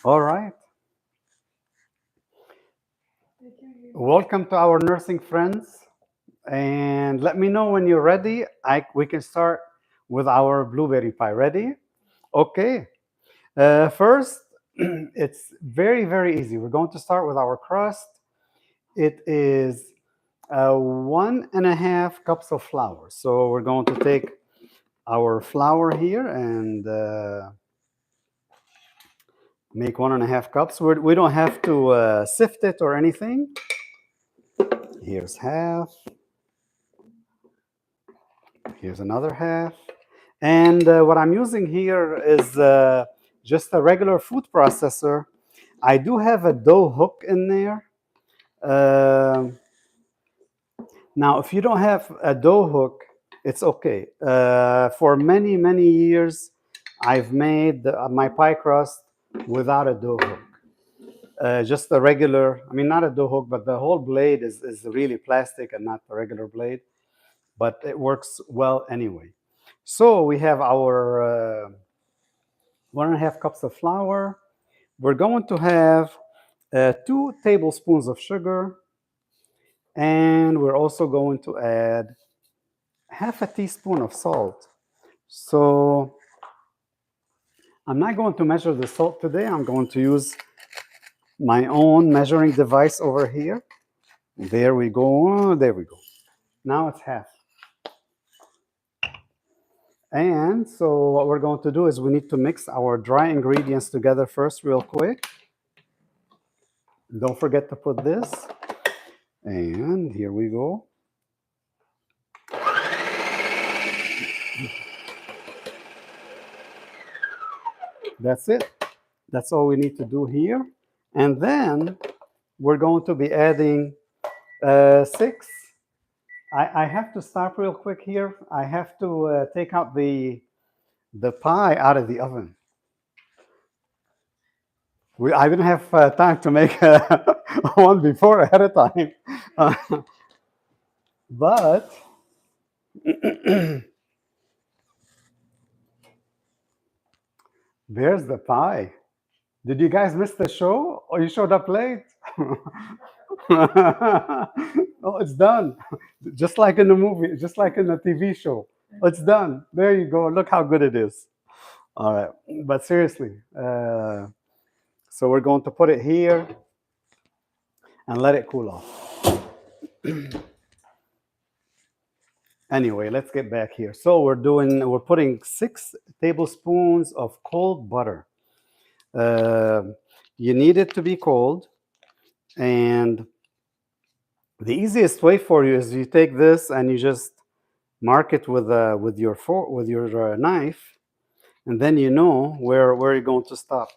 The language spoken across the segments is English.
All right. Welcome to our nursing friends. And let me know when you're ready. We can start with our blueberry pie. Ready? Okay. First, it's very, very easy. We're going to start with our crust. It is 1.5 cups of flour. So we're going to take our flour here and make 1.5 cups. We don't have to sift it or anything. Here's half. Here's another half. And what I'm using here is just a regular food processor. I do have a dough hook in there. Um Now, if you don't have a dough hook, it's okay. For many, many years, I've made my pie crust without a dough hook. Just a regular, I mean, not a dough hook, but the whole blade is really plastic and not the regular blade, but it works well anyway. So we have our 1.5 cups of flour. We're going to have 2 tablespoons of sugar, and we're also going to add half a teaspoon of salt. So I'm not going to measure the salt today. I'm going to use my own measuring device over here. There we go. There we go. Now it's half. And so what we're going to do is we need to mix our dry ingredients together first real quick. Don't forget to put this. And here we go. That's it. That's all we need to do here. And then we're going to be adding 6. I have to stop real quick here. I have to take out the pie out of the oven. I didn't have time to make one before ahead of time. Uh, but there's the pie. Did you guys miss the show or you showed up late? Oh, it's done. Just like in the movie, just like in the TV show. It's done. There you go. Look how good it is. All right. But seriously, so we're going to put it here and let it cool off. Anyway, let's get back here. So we're putting 6 tablespoons of cold butter. Uh, you need it to be cold, and the easiest way for you is you take this and you just mark it with your knife, and then you know where you're going to stop.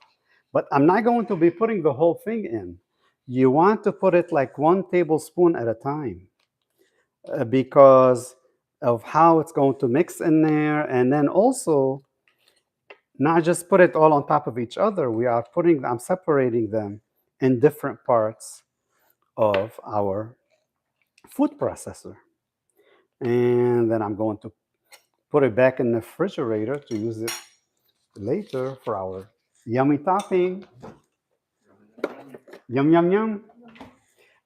But I'm not going to be putting the whole thing in. You want to put it like 1 tablespoon at a time because of how it's going to mix in there. And then also, not just put it all on top of each other. I'm separating them in different parts of our food processor. And then I'm going to put it back in the refrigerator to use it later for our yummy topping. Yum, yum, yum.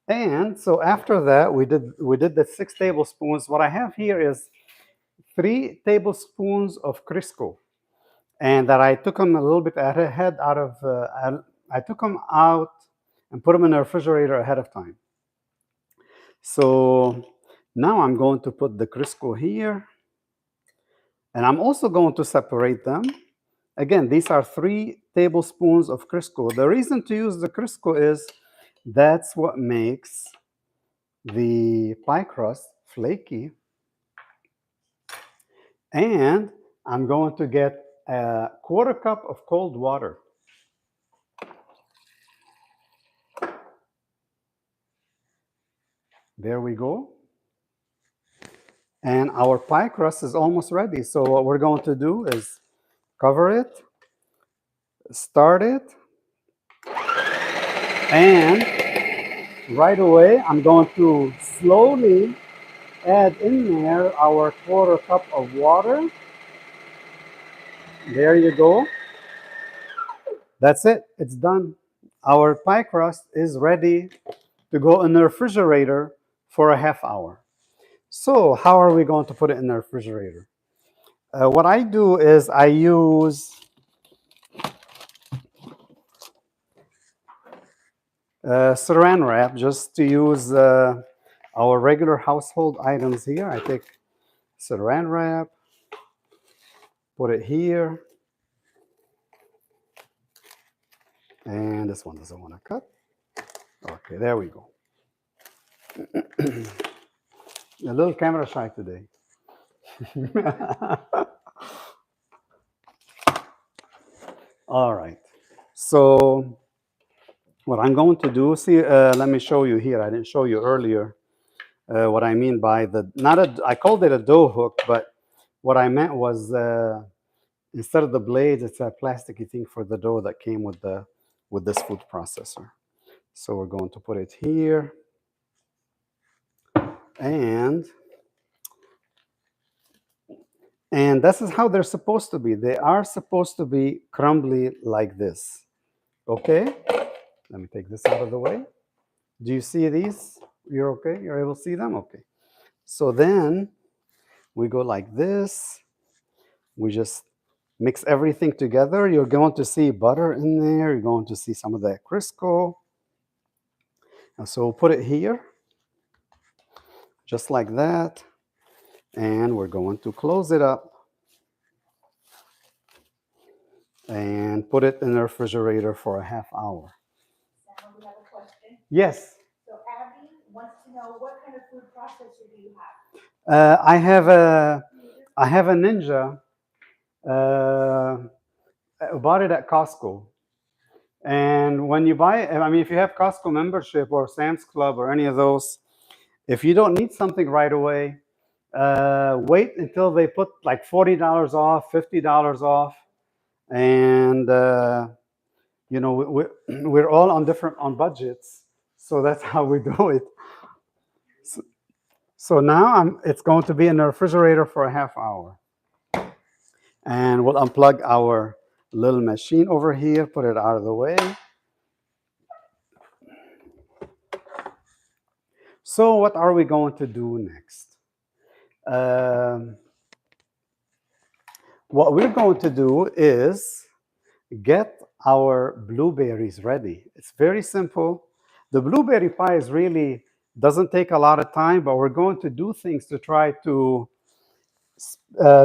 And so after that, we did the 6 tablespoons. What I have here is 3 tablespoons of Crisco, and that I took them a little bit ahead out of. I took them out and put them in the refrigerator ahead of time. So now I'm going to put the Crisco here, and I'm also going to separate them. Again, these are 3 tablespoons of Crisco. The reason to use the Crisco is that's what makes the pie crust flaky. And I'm going to get a 1/4 cup of cold water. There we go. And our pie crust is almost ready. So what we're going to do is cover it, start it, and right away I'm going to slowly add in there our 1/4 cup of water. There you go. That's it. It's done. Our pie crust is ready to go in the refrigerator for a half hour. So how are we going to put it in the refrigerator? What I do is I use saran wrap just to use our regular household items here. I take saran wrap, put it here, and this one doesn't want to cut. Okay, there we go. A little camera shy today. All right. So what I'm going to do, see, let me show you here. I didn't show you earlier what I mean by not a, I called it a dough hook, but what I meant was instead of the blades, it's a plasticky thing for the dough that came with this food processor. So we're going to put it here, and this is how they're supposed to be. They are supposed to be crumbly like this. Okay? Let me take this out of the way. Do you see these? You're okay? You're able to see them? Okay. So then we go like this. We just mix everything together. You're going to see butter in there. You're going to see some of that Crisco. And so we'll put it here, just like that. And we're going to close it up and put it in the refrigerator for a half hour. Now we have a question. Yes. So Abby wants to know, what kind of food processor do you have? I have a Ninja. I bought it at Costco. And when you buy it, I mean, if you have Costco membership or Sam's Club or any of those, if you don't need something right away, wait until they put like $40 off, $50 off, and you know we're all on budgets, so that's how we do it. So now it's going to be in the refrigerator for a half hour, and we'll unplug our little machine over here, put it out of the way. So what are we going to do next? Um, what we're going to do is get our blueberries ready. It's very simple. The blueberry pie is really doesn't take a lot of time, but we're going to do things to try to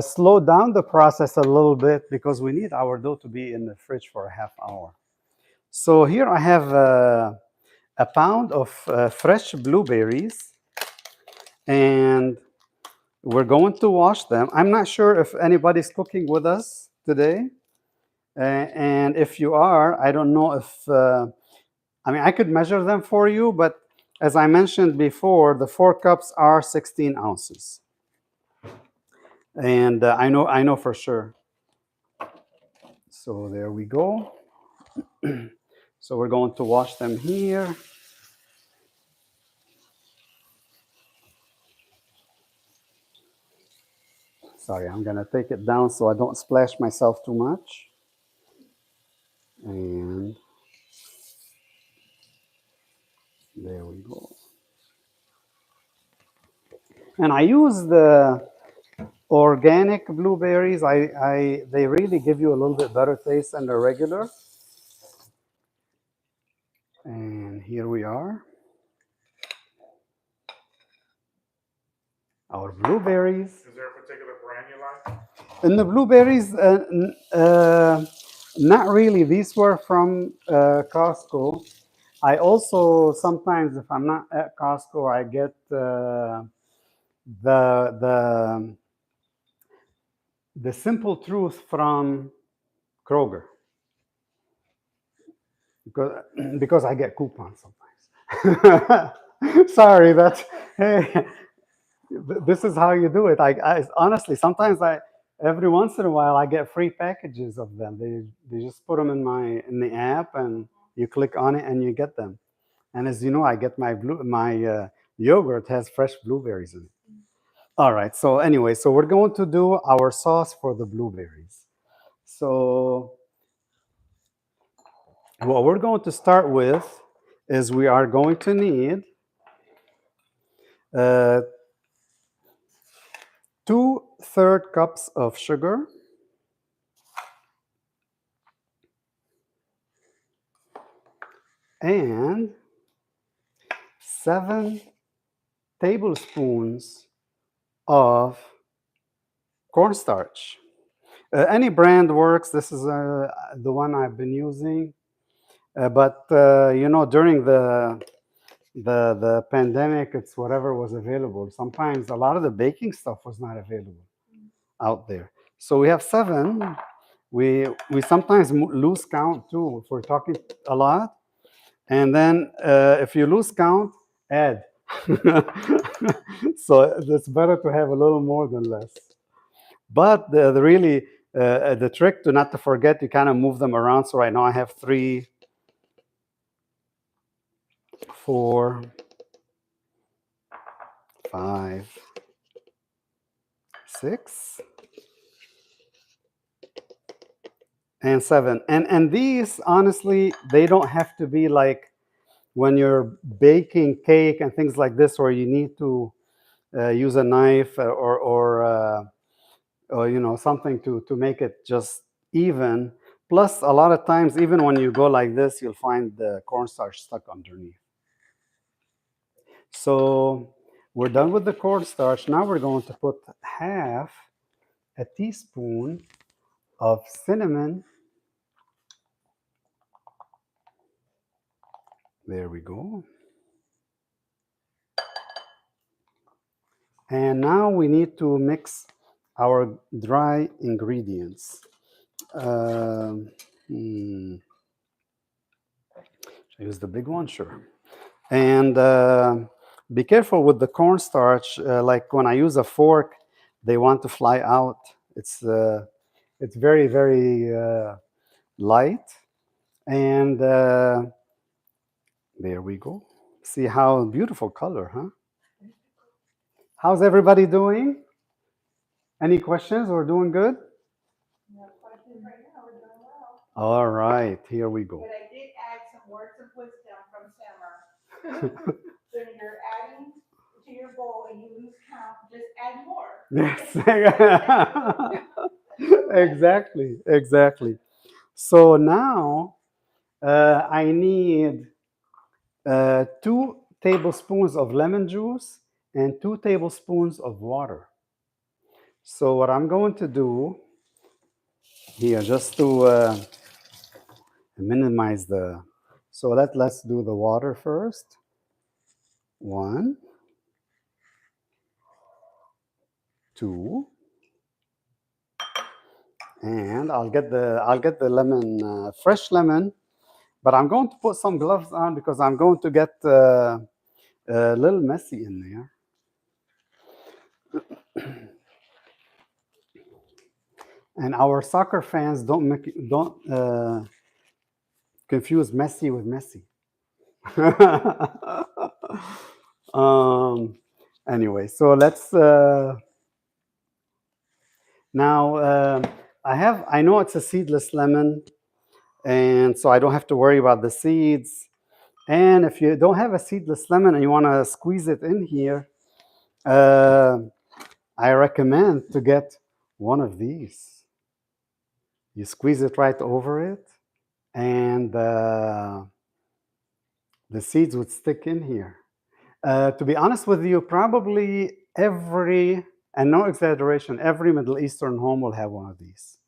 slow down the process a little bit because we need our dough to be in the fridge for a half hour. So here I have a pound of fresh blueberries, and we're going to wash them. I'm not sure if anybody's cooking with us today. And if you are, I don't know if, I mean, I could measure them for you, but as I mentioned before, the 4 cups are 16 ounces. And I know for sure. So there we go. So we're going to wash them here. Sorry, I'm gonna take it down so I don't splash myself too much. And there we go. And I use the organic blueberries. They really give you a little bit better taste than the regular. And here we are. Our blueberries. Is there a particular brand you like? And the blueberries, not really. These were from Costco. I also sometimes, if I'm not at Costco, I get the Simple Truth from Kroger because I get coupons sometimes. Sorry, that's hey. This is how you do it. I honestly sometimes every once in a while I get free packages of them. They just put them in the app and you click on it and you get them. And as you know, I get my yogurt has fresh blueberries in it. All right. So anyway, so we're going to do our sauce for the blueberries. So What we're going to start with is we are going to need uh, 2/3 cups of sugar and 7 tablespoons of cornstarch. Any brand works. This is the one I've been using. But during the pandemic, it's whatever was available. Sometimes a lot of the baking stuff was not available out there. So we have 7. We sometimes lose count too if we're talking a lot. And then if you lose count, add. So it's better to have a little more than less. But the really the trick to not to forget, you kind of move them around. So right now I have 3, 4, 5, 6, and 7. And these honestly, they don't have to be like when you're baking cake and things like this, where you need to use a knife or something to make it just even. Plus, a lot of times, even when you go like this, you'll find the cornstarch stuck underneath. So we're done with the cornstarch. Now we're going to put half a teaspoon of cinnamon. There we go. And now we need to mix our dry ingredients. Um, Should I use the big one? Sure. And be careful with the cornstarch. Like when I use a fork, they want to fly out. It's very, very light. And there we go. See how beautiful color, huh? How's everybody doing? Any questions? We're doing good? No questions right now, we're doing well. All right, here we go. But I did add some words of wisdom from Summer. When you're adding to your bowl and you lose count, just add more. Yes. Exactly, exactly. So now I need 2 tablespoons of lemon juice and 2 tablespoons of water. So what I'm going to do here, just to minimize the, so let's do the water first. 1, 2, and I'll get the lemon, fresh lemon, but I'm going to put some gloves on because I'm going to get a little messy in there. And our soccer fans don't confuse messy with messy. um, anyway, so let's now. I know it's a seedless lemon, and so I don't have to worry about the seeds. And if you don't have a seedless lemon and you want to squeeze it in here, I recommend to get one of these. You squeeze it right over it, and the seeds would stick in here. To be honest with you, probably every, and no exaggeration, every Middle Eastern home will have one of these.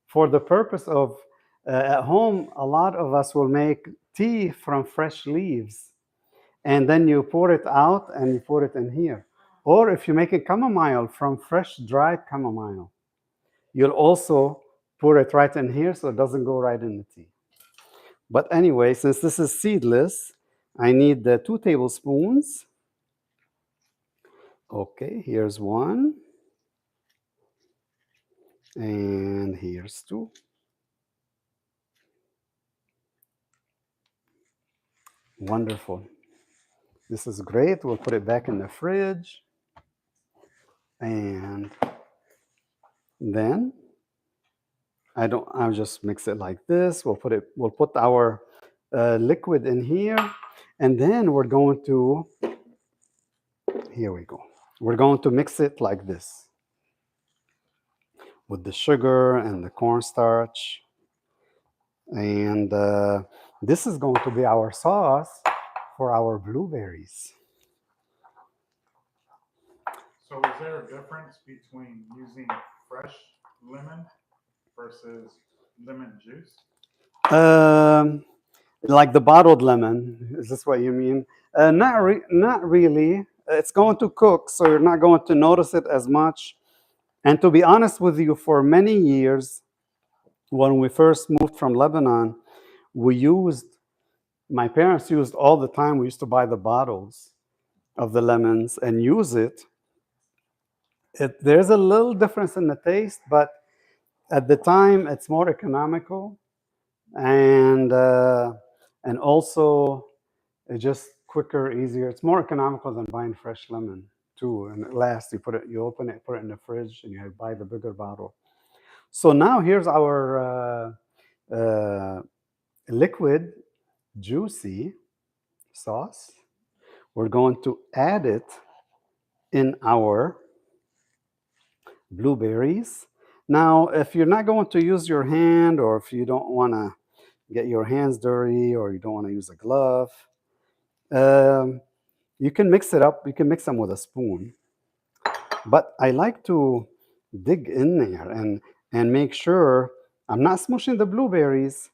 For the purpose of, at home, a lot of us will make tea from fresh leaves, and then you pour it out and you pour it in here. Or if you make a chamomile from fresh dried chamomile, you'll also pour it right in here so it doesn't go right in the tea. But anyway, since this is seedless, I need the 2 tablespoons. Okay, here's 1. And here's 2. Wonderful. This is great. We'll put it back in the fridge. And then I'll just mix it like this. We'll put our liquid in here, and then here we go. We're going to mix it like this with the sugar and the cornstarch. And this is going to be our sauce for our blueberries. So is there a difference between using fresh lemon versus lemon juice? Like the bottled lemon, is this what you mean? Not really. It's going to cook, so you're not going to notice it as much. And to be honest with you, for many years, when we first moved from Lebanon, my parents used all the time, we used to buy the bottles of the lemons and use it. There's a little difference in the taste, but at the time, it's more economical, and also it's just quicker, easier. It's more economical than buying fresh lemon too, and it lasts. You open it, put it in the fridge, and you buy the bigger bottle. So now here's our liquid, juicy sauce. We're going to add it in our blueberries. Now, if you're not going to use your hand, or if you don't want to get your hands dirty, or you don't want to use a glove, um, you can mix it up. You can mix them with a spoon. But I like to dig in there and make sure I'm not smushing the blueberries,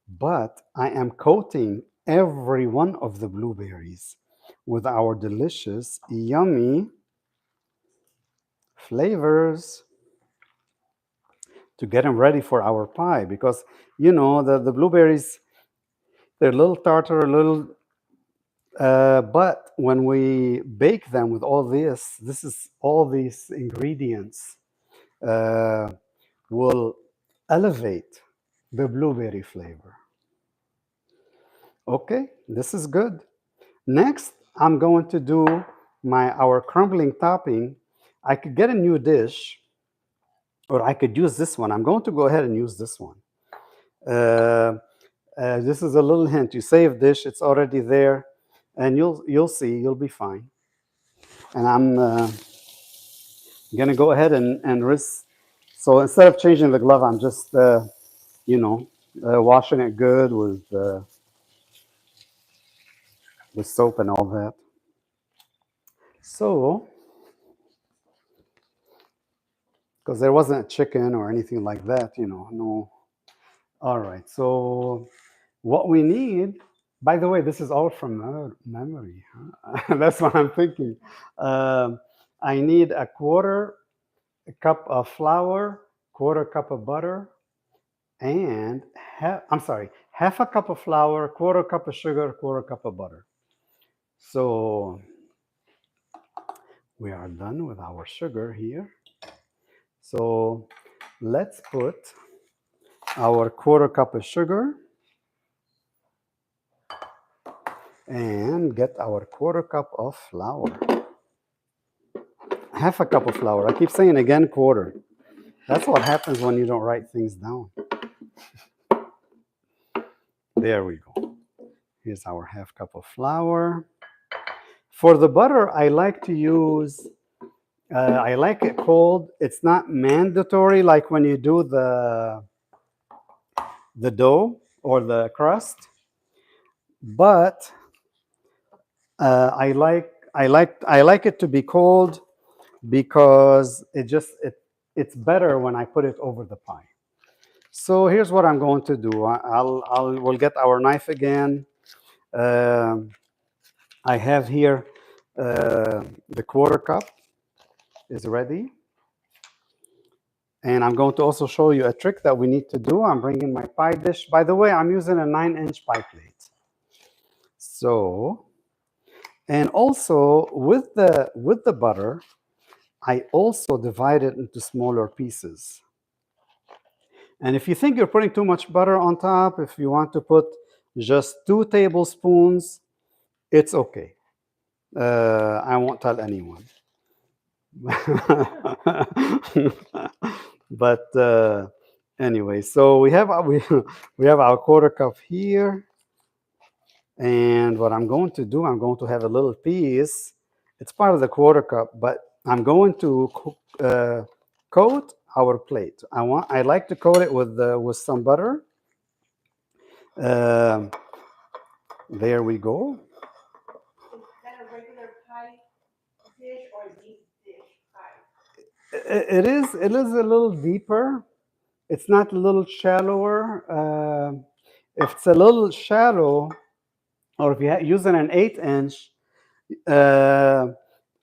but I am coating every one of the blueberries with our delicious, yummy flavors to get them ready for our pie. Because the blueberries, they're a little tartar, a little, but when we bake them with this is all these ingredients uh, will elevate the blueberry flavor. Okay, this is good. Next, I'm going to do our crumbling topping. I could get a new dish, or I could use this one. I'm going to go ahead and use this one. This is a little hint. You save dish, it's already there, and you'll see, you'll be fine. And I'm gonna go ahead and risk. So instead of changing the glove, I'm just washing it good with soap and all that. So, because there wasn't a chicken or anything like that, no. All right. So what we need, by the way, this is all from memory. Huh? That's what I'm thinking. Um, I need a quarter cup of flour, quarter cup of butter, and half a cup of flour, quarter cup of sugar, quarter cup of butter. So we are done with our sugar here. So let's put our quarter cup of sugar and get our quarter cup of flour. Half a cup of flour. I keep saying again quarter. That's what happens when you don't write things down. There we go. Here's our half cup of flour. For the butter, I like to use, I like it cold. It's not mandatory like when you do the dough or the crust, but I like it to be cold because it's better when I put it over the pie. So here's what I'm going to do. We'll get our knife again. I have here the quarter cup is ready. And I'm going to also show you a trick that we need to do. I'm bringing my pie dish. By the way, I'm using a 9-inch pie plate. So, and also with the butter, I also divide it into smaller pieces. And if you think you're putting too much butter on top, if you want to put just 2 tablespoons, it's okay. I won't tell anyone. But Anyway, so we have our quarter cup here, and what I'm going to do, I'm going to have a little piece. It's part of the quarter cup, but I'm going to coat our plate. I like to coat it with some butter. Um there we go. Is that a regular pie dish or a deep dish pie? It is a little deeper. It's not a little shallower. If it's a little shallow, or if you're using an 8 inch, uh,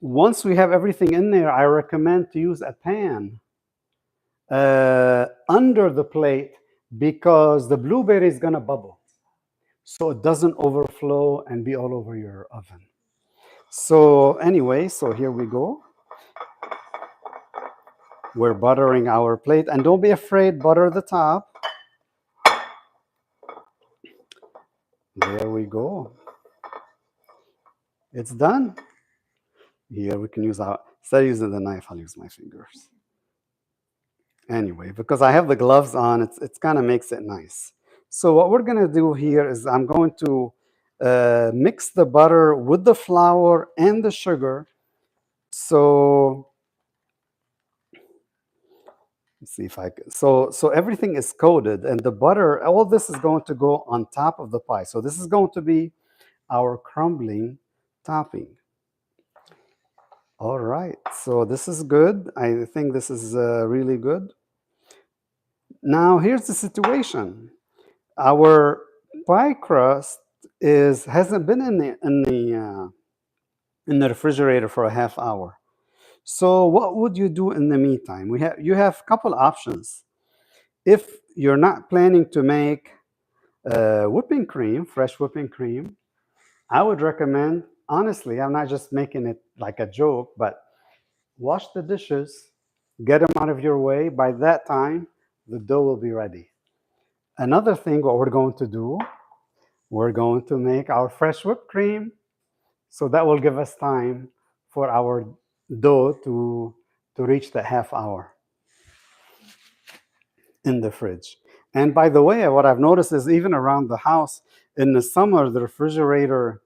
once we have everything in there, I recommend to use a pan under the plate because the blueberry is gonna bubble, so it doesn't overflow and be all over your oven. So anyway, so here we go. We're buttering our plate, and don't be afraid, butter the top. There we go. It's done. Here we can use our, instead of using the knife, I'll use my fingers. Anyway, because I have the gloves on, it's kind of makes it nice. So what we're gonna do here is I'm going to mix the butter with the flour and the sugar. So let's see if I can. So everything is coated, and the butter, all this is going to go on top of the pie. So this is going to be our crumbling topping. All right, so this is good. I think this is really good. Now here's the situation. Our pie crust is hasn't been in the refrigerator for a half hour. So what would you do in the meantime? You have a couple options. If you're not planning to make whipping cream, fresh whipping cream, I would recommend, honestly, I'm not just making it like a joke, but wash the dishes, get them out of your way. By that time, the dough will be ready. Another thing, what we're going to do, we're going to make our fresh whipped cream. So that will give us time for our dough to reach the half hour in the fridge. And by the way, what I've noticed is even around the house in the summer, the refrigerator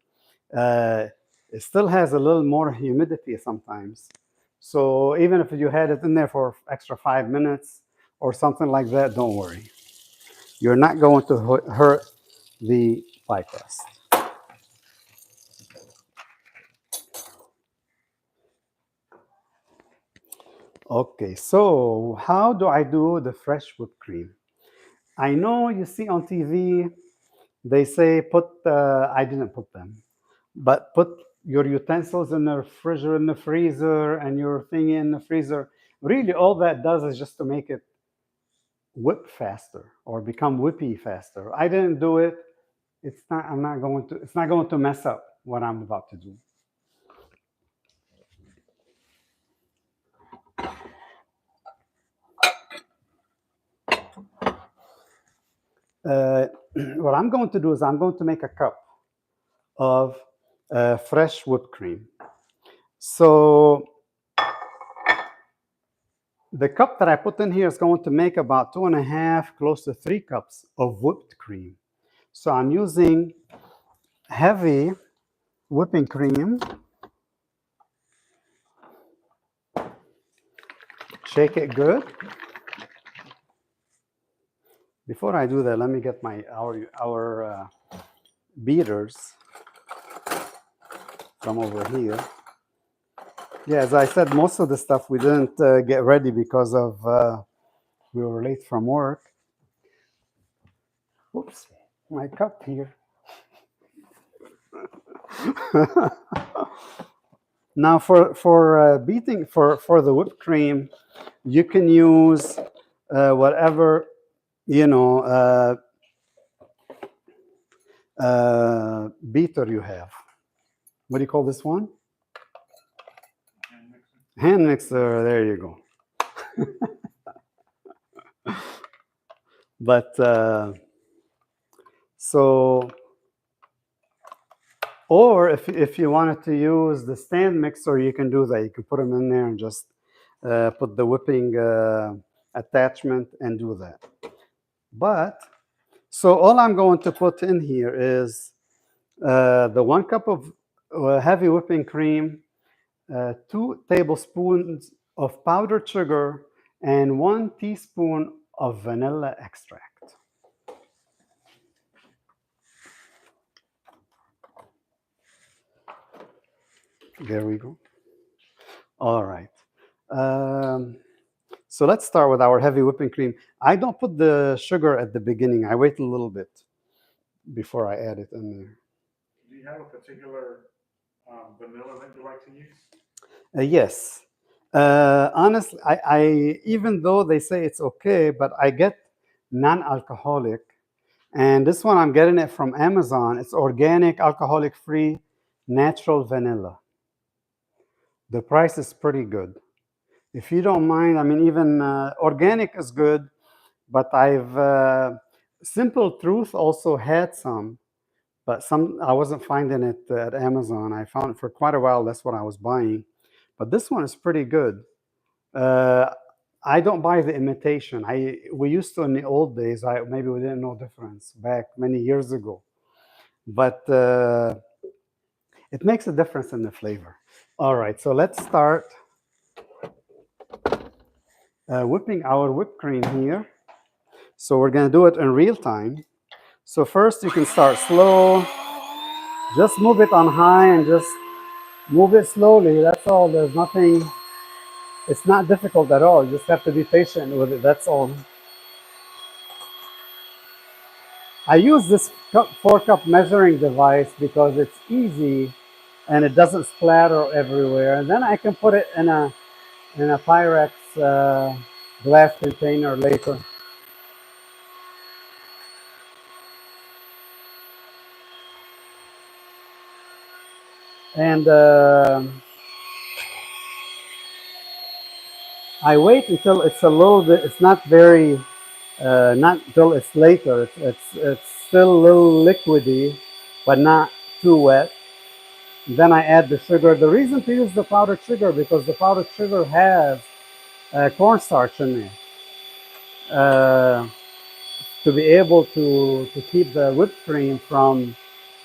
uh, it still has a little more humidity sometimes. So even if you had it in there for extra 5 minutes or something like that, don't worry. You're not going to hurt the pie crust. Okay, so how do I do the fresh whipped cream? I know you see on TV, they say put, I didn't put them, but put your utensils in the refrigerator, in the freezer, and your thing in the freezer. Really, all that does is just to make it whip faster or become whippy faster. I didn't do it. It's not going to mess up what I'm about to do. Uh, what I'm going to do is I'm going to make a cup of fresh whipped cream. So the cup that I put in here is going to make about 2.5, close to 3 cups of whipped cream. So I'm using heavy whipping cream. Shake it good. Before I do that, let me get our beaters from over here. Yeah, as I said, most of the stuff we didn't get ready because of we were late from work. Oops, my cup here. Now for beating for the whipped cream, you can use whatever you know beater you have. What do you call this one? Hand mixer. There you go. But so, or if you wanted to use the stand mixer, you can do that. You can put them in there and just put the whipping attachment and do that. But, so all I'm going to put in here is the 1 cup of heavy whipping cream, 2 tablespoons of powdered sugar, and 1 teaspoon of vanilla extract. There we go. All right. Um, so let's start with our heavy whipping cream. I don't put the sugar at the beginning. I wait a little bit before I add it in there. Do you have a particular vanilla that you like to use? Yes. Honestly, I even though they say it's okay, but I get non-alcoholic, and this one I'm getting it from Amazon. It's organic, alcoholic-free, natural vanilla. The price is pretty good. If you don't mind, I mean, even organic is good, but I've Simple Truth also had some, but some I wasn't finding it at Amazon. I found it for quite a while. That's what I was buying, but this one is pretty good. Uh, I don't buy the imitation. We used to in the old days. Maybe we didn't know difference back many years ago, but it makes a difference in the flavor. All right, so let's start whipping our whipped cream here. So we're gonna do it in real time. So first you can start slow. Just move it on high and just move it slowly. That's all. There's nothing. It's not difficult at all. You just have to be patient with it. That's all. I use this 4 cup measuring device because it's easy and it doesn't splatter everywhere. And then I can put it in a Pyrex glass container later. And I wait until it's a little bit. It's not very, not until it's later. It's still a little liquidy, but not too wet. Then I add the sugar. The reason to use the powdered sugar because the powdered sugar has cornstarch in there. To be able to keep the whipped cream from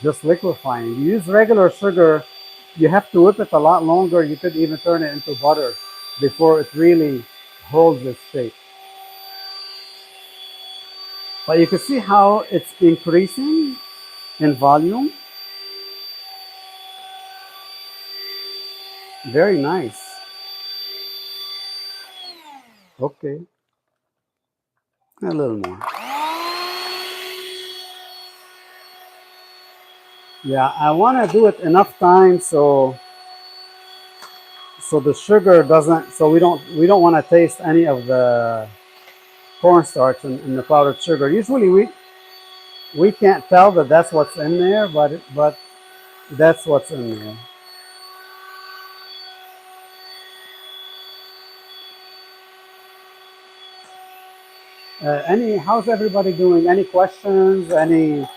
just liquefying. You use regular sugar, you have to whip it a lot longer. You could even turn it into butter before it really holds its shape. But you can see how it's increasing in volume. Very nice. Okay, a little more. Yeah, I want to do it enough time so the sugar doesn't. So we don't want to taste any of the cornstarch in the powdered sugar. Usually we can't tell that that's what's in there, but that's what's in there. How's everybody doing? Any questions? Any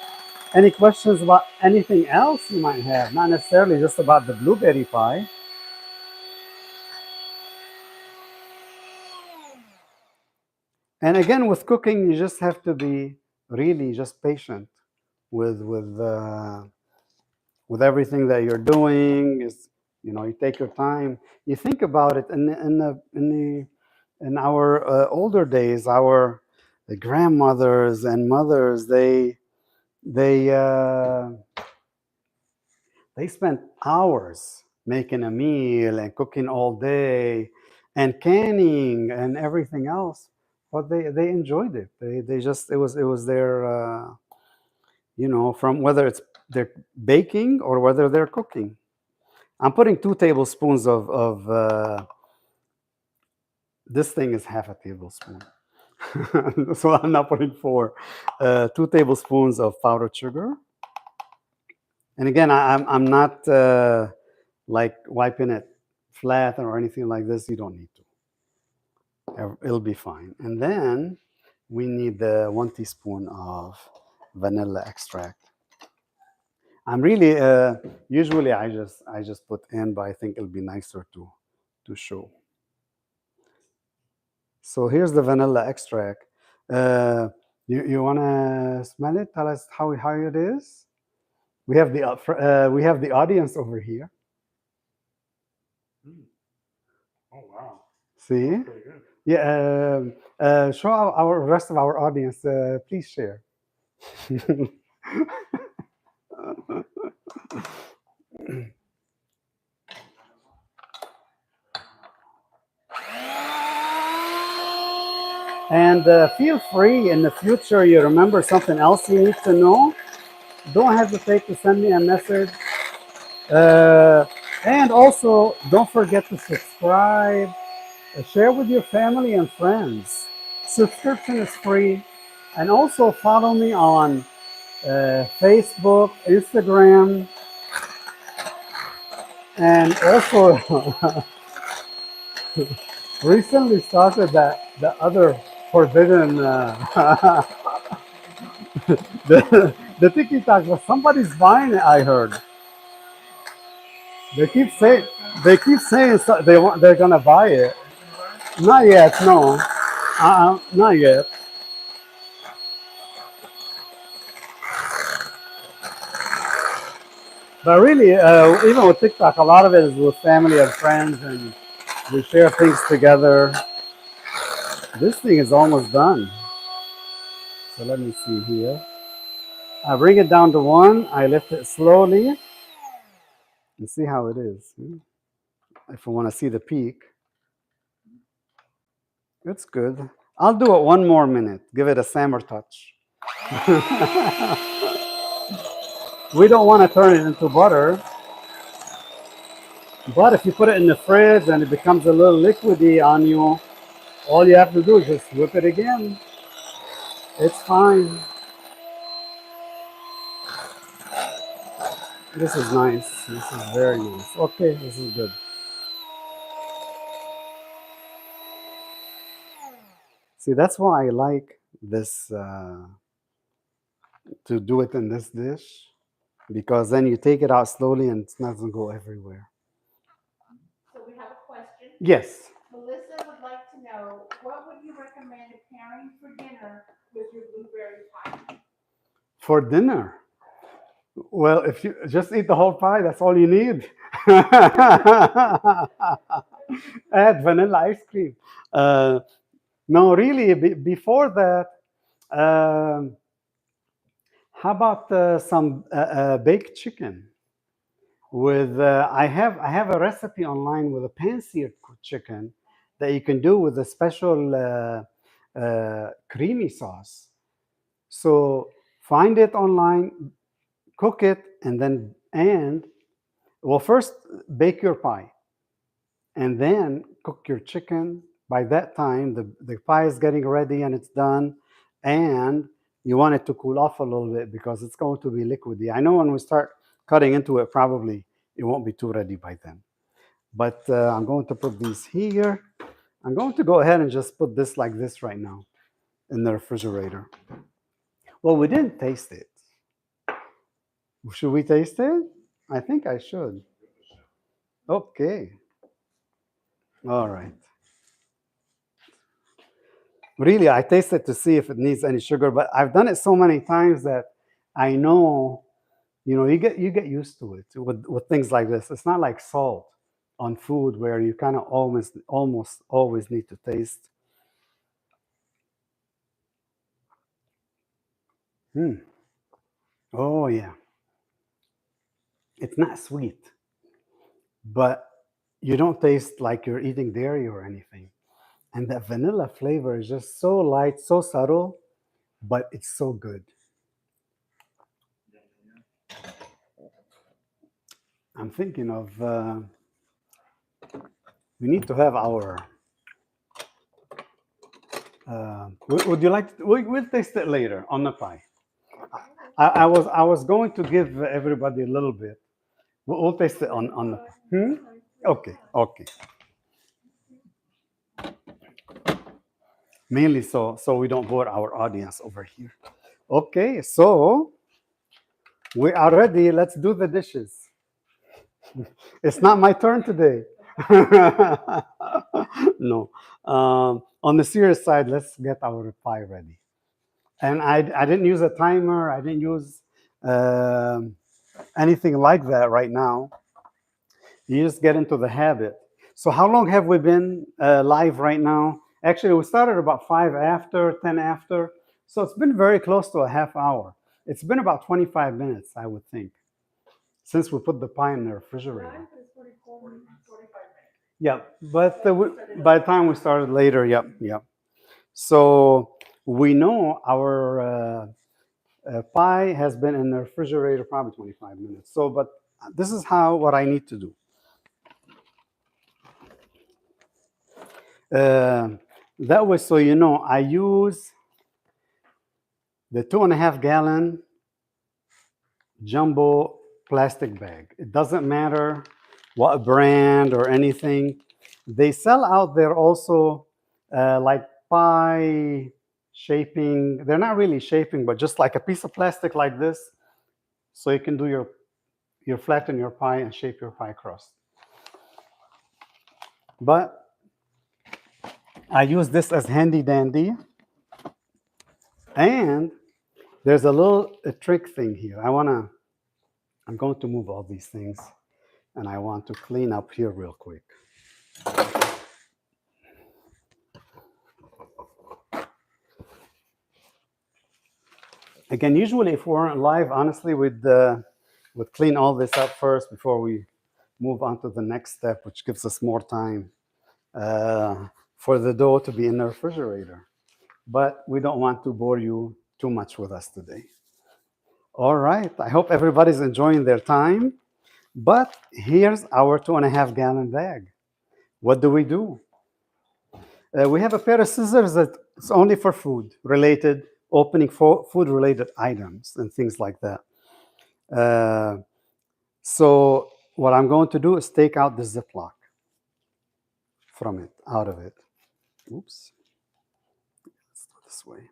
questions about anything else you might have? Not necessarily just about the blueberry pie. And again, with cooking, you just have to be really just patient with with everything that you're doing. Is you take your time. You think about it in our older days, our the grandmothers and mothers, they uh, they spent hours making a meal and cooking all day and canning and everything else, but they enjoyed it. They just it was their from whether it's they're baking or whether they're cooking. I'm putting 2 tablespoons of this thing is half a tablespoon. So I'm not putting four. 2 tablespoons of powdered sugar. And again, I'm not like wiping it flat or anything like this. You don't need to. It'll be fine. And then we need the 1 teaspoon of vanilla extract. I'm really usually I just put in, but I think it'll be nicer to show. So here's the vanilla extract. You wanna smell it? Tell us how it is. We have the audience over here. Mm. Oh wow, See? pretty good. Yeah. Show our rest of our audience. Please share. And feel free in the future. You remember something else you need to know? Don't hesitate to send me a message. Uh, and also, don't forget to subscribe, share with your family and friends. Subscription is free. And also follow me on Facebook, Instagram, and also recently started the other forbidden the TikTok, but somebody's buying it. I heard they keep saying they're gonna buy it. Are you gonna buy it? Not yet, no. Not yet. But really, even with TikTok, a lot of it is with family and friends, and we share things together. This thing is almost done. So let me see here. I bring it down to one. I lift it slowly and see how it is. If I want to see the peak, it's good. I'll do it one more minute. Give it a simmer touch. We don't want to turn it into butter, but if you put it in the fridge and it becomes a little liquidy on you, all you have to do is just whip it again. It's fine. This is nice. This is very nice. Okay, this is good. See, that's why I like this to do it in this dish because then you take it out slowly and it doesn't go everywhere. So we have a question. Yes, Melissa would like to know, what would you recommend pairing for dinner with your blueberry pie? for dinner. Well, if you just eat the whole pie, that's all you need. Add vanilla ice cream. Uh, no, really, before that, um, how about some baked chicken? With I have a recipe online with a pan-seared chicken that you can do with a special creamy sauce. So find it online, cook it, and well, first bake your pie, and then cook your chicken. By that time, the pie is getting ready and it's done, and you want it to cool off a little bit because it's going to be liquidy. I know when we start cutting into it, probably it won't be too ready by then. But I'm going to put these here. I'm going to go ahead and just put this like this right now in the refrigerator. Well, we didn't taste it. Should we taste it? I think I should. Okay. All right. Really, I taste it to see if it needs any sugar, but I've done it so many times that I know, you get used to it with things like this. It's not like salt on food where you kind of almost always need to taste. Hmm. Oh yeah, it's not sweet, but you don't taste like you're eating dairy or anything. And that vanilla flavor is just so light, so subtle, but it's so good. I'm thinking of we need to have our. Would you like? We'll taste it later on the pie. I was going to give everybody a little bit. We'll taste it on the. Hmm? Okay, okay. Mainly so we don't bore our audience over here. Okay, so we are ready. Let's do the dishes. It's not my turn today. No. On the serious side, let's get our pie ready. And I didn't use a timer. I didn't use um anything like that right now. You just get into the habit. So how long have we been live right now? Actually, we started about 5 after, 10 after. So it's been very close to a half hour. It's been about 25 minutes, I would think, since we put the pie in the refrigerator. Live is 45 minutes. Yeah, but by the time we started later, yep, yep. So we know our pie has been in the refrigerator probably 25 minutes. So, but this is what I need to do. Uh, that way, so you know, I use the 2.5 gallon jumbo plastic bag. It doesn't matter what brand or anything. They sell out there also like pie shaping. They're not really shaping, but just like a piece of plastic like this, so you can do your flatten your pie and shape your pie crust. But I use this as handy dandy, and there's a little trick thing here. I'm going to move all these things, and I want to clean up here real quick. Again, usually if we weren't live, honestly, we'd clean all this up first before we move on to the next step, which gives us more time for the dough to be in the refrigerator. But we don't want to bore you too much with us today. All right, I hope everybody's enjoying their time. But here's our 2.5 gallon bag. What do? We have a pair of scissors that's only for food related, opening for food related items and things like that. Uh, so what I'm going to do is take out the Ziploc out of it. Oops. Let's do it this way.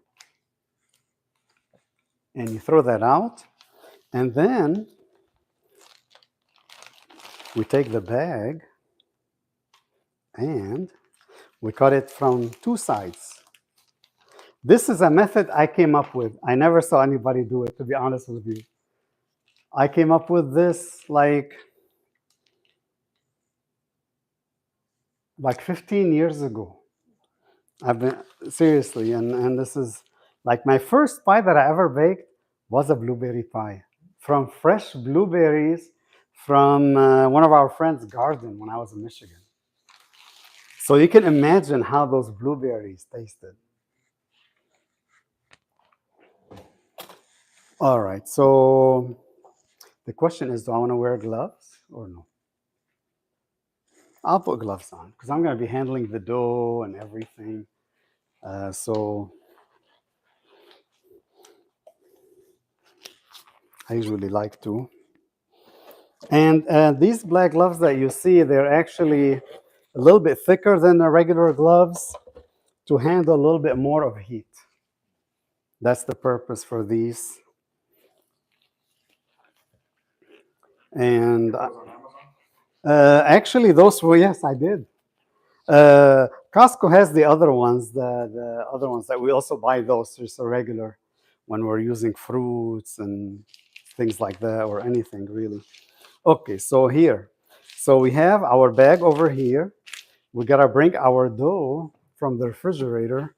And you throw that out. And then we take the bag and we cut it from two sides. This is a method I came up with. I never saw anybody do it, to be honest with you. I came up with this like 15 years ago. I've been seriously, and this is like my first pie that I ever baked was a blueberry pie from fresh blueberries from one of our friends' garden when I was in Michigan. So you can imagine how those blueberries tasted. All right, so the question is, do I want to wear gloves or no? I'll put gloves on because I'm going to be handling the dough and everything. So I usually like to. And these black gloves that you see, they're actually a little bit thicker than the regular gloves to handle a little bit more of heat. That's the purpose for these. And actually, those were, yes, I did. Costco has the other ones, the other ones that we also buy those just a regular when we're using fruits and things like that or anything really. Okay, so here. So we have our bag over here. We gotta bring our dough from the refrigerator.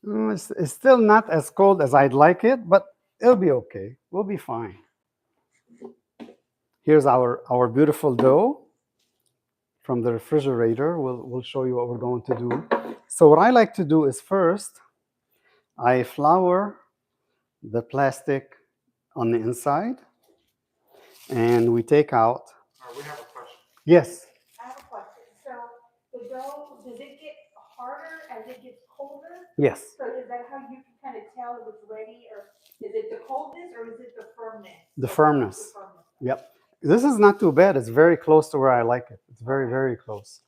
It's still not as cold as I'd like it, but it'll be okay. We'll be fine. Here's our beautiful dough from the refrigerator. We'll show you what we're going to do. So what I like to do is first, I flour the plastic on the inside, and we take out. We have a question. Yes. I have a question. So the dough, does it get harder as it gets colder? Yes. So is that how you can kind of tell if it's ready, or is it the coldness or is it the firmness? The firmness. Yep. This is not too bad. It's very close to where I like it. It's very, very close.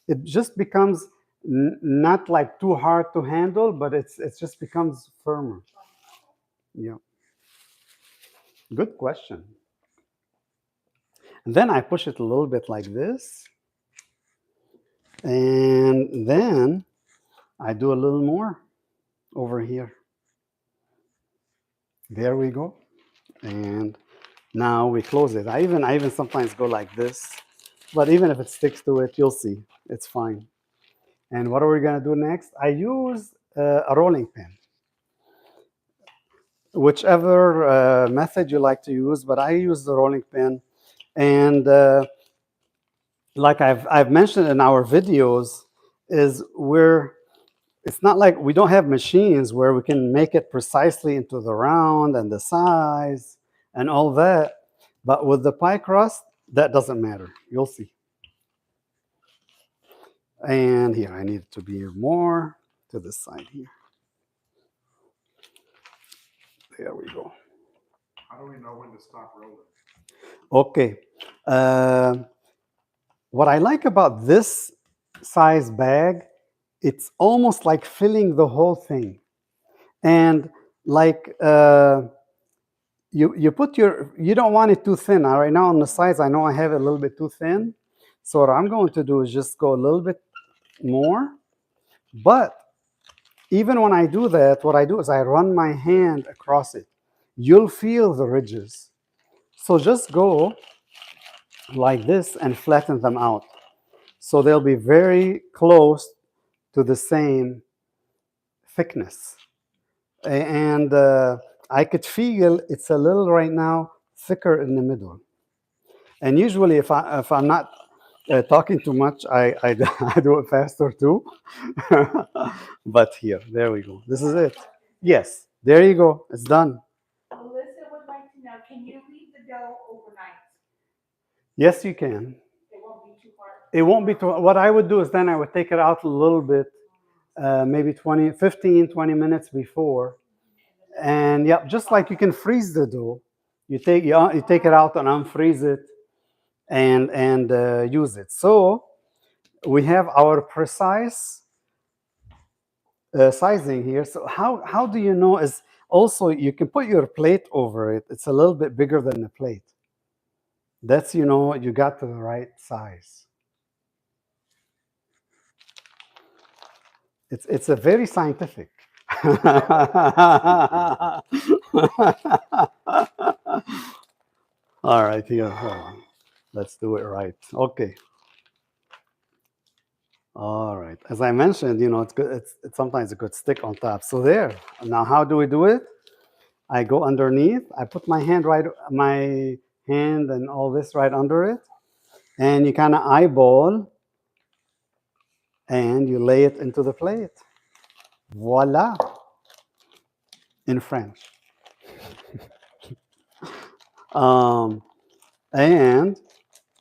It just becomes not like too hard to handle, but it just becomes firmer. Yeah. Good question. And then I push it a little bit like this. And then I do a little more over here. There we go. And now we close it. I even sometimes go like this, but even if it sticks to it, you'll see it's fine. And what are we gonna do next? I use a rolling pin, whichever method you like to use, but I use the rolling pin. And like I've mentioned in our videos, is we're it's not like we don't have machines where we can make it precisely into the round and the size and all that. But with the pie crust, that doesn't matter. You'll see. And here, I need it to be more to this side here. There we go. How do we know when to stop rolling? Okay. What I like about this size bag, it's almost like filling the whole thing. And like you don't want it too thin. Now, right now on the sides, I know I have it a little bit too thin. So what I'm going to do is just go a little bit more. But even when I do that, what I do is I run my hand across it. You'll feel the ridges. So just go like this and flatten them out. So they'll be very close to the same thickness. And I could feel it's a little right now thicker in the middle. And usually if I'm not talking too much, I do it faster too. But here, there we go. This is it. Yes, there you go. It's done. Melissa would like to know, can you leave the dough overnight? Yes, you can. It won't be too hard. It won't be too, what I would do is then I would take it out a little bit, maybe 20, 15, 20 minutes before. And yeah, just like you can freeze the dough, you take it out and unfreeze it and use it. So we have our precise sizing here. So how do you know is also you can put your plate over it. It's a little bit bigger than the plate. That's you got to the right size. It's a very scientific. All right, here. Let's do it right. Okay. All right. As I mentioned, it's good. It's sometimes a good stick on top. So there. Now, how do we do it? I go underneath. I put my hand and all this right under it, and you kind of eyeball, and you lay it into the plate. Voila. In French. And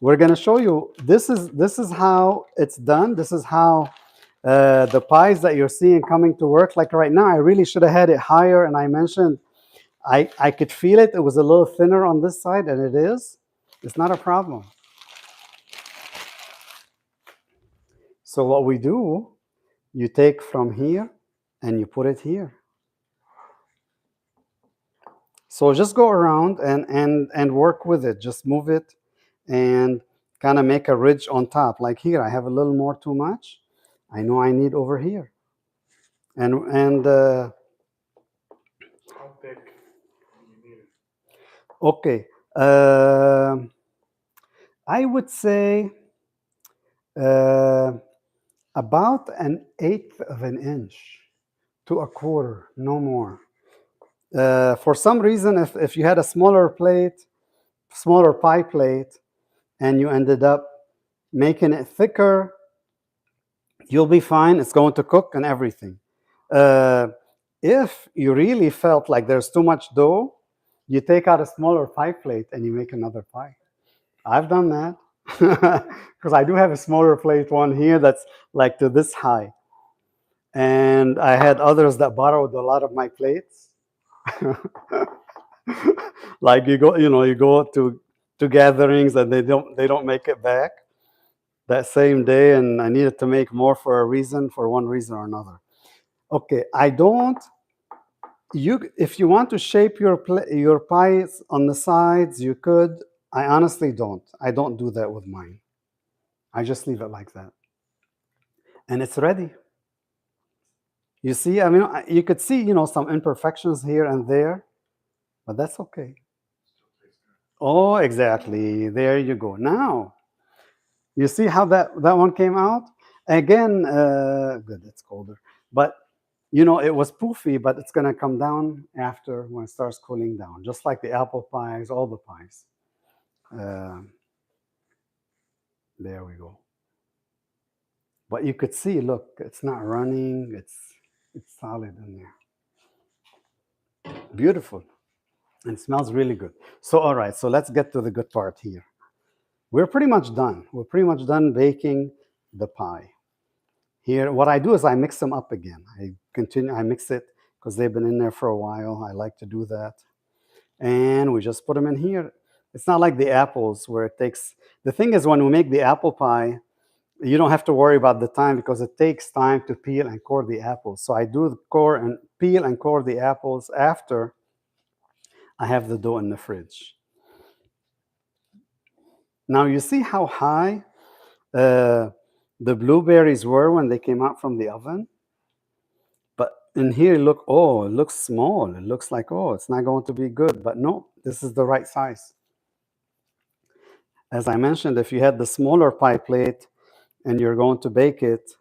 we're going to show you. This is how it's done. This is how the pies that you're seeing coming to work. Like right now, I really should have had it higher, and I mentioned I could feel it. It was a little thinner on this side, and it is. It's not a problem. So what we do, you take from here and you put it here. So just go around and work with it. Just move it and kind of make a ridge on top. Like here, I have a little more too much. I know I need over here. And How thick do you need it? okay. I would say about 1/8 of an inch to a quarter, no more. For some reason, if you had a smaller pie plate, and you ended up making it thicker, you'll be fine. It's going to cook and everything. If you really felt like there's too much dough, you take out a smaller pie plate and you make another pie. I've done that because I do have a smaller plate one here that's like to this high. And I had others that borrowed a lot of my plates. Like you go to gatherings and they don't make it back that same day, and I needed to make more for one reason or another. Okay, if you want to shape your pies on the sides, you could. I honestly don't. I don't do that with mine. I just leave it like that. and it's ready. You see, I mean, you could see, some imperfections here and there, but that's okay. Oh, exactly. There you go. Now, you see how that one came out? Again, good, it's colder. But, it was poofy, but it's going to come down after when it starts cooling down, just like the apple pies, all the pies. Uh, there we go. But you could see, look, it's not running. It's solid in there. Beautiful. And it smells really good. So, all right, so let's get to the good part here. We're pretty much done. We're pretty much done baking the pie. Here, what I do is I mix them up again. I mix it because they've been in there for a while. I like to do that. And we just put them in here. It's not like the apples where it takes, the thing is when we make the apple pie, you don't have to worry about the time because it takes time to peel and core the apples. So I do the core and peel and core the apples after I have the dough in the fridge. Now you see how high the blueberries were when they came out from the oven? But in here, look, oh, it looks small. It looks like, oh, it's not going to be good. But no, this is the right size. As I mentioned, if you had the smaller pie plate and you're going to bake it,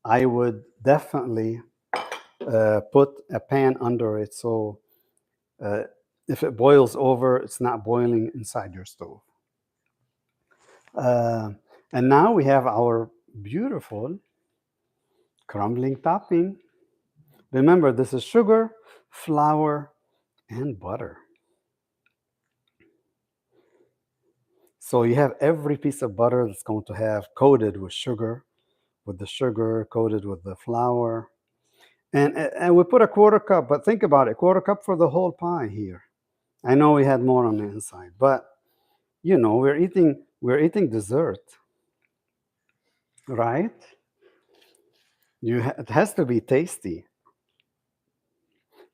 I would definitely put a pan under it so if it boils over, it's not boiling inside your stove. And now we have our beautiful crumbling topping. Remember, this is sugar, flour, and butter. So you have every piece of butter that's going to have coated with the sugar, coated with the flour. And we put a quarter cup, but think about it, quarter cup for the whole pie here. I know we had more on the inside, but we're eating dessert, right? It has to be tasty.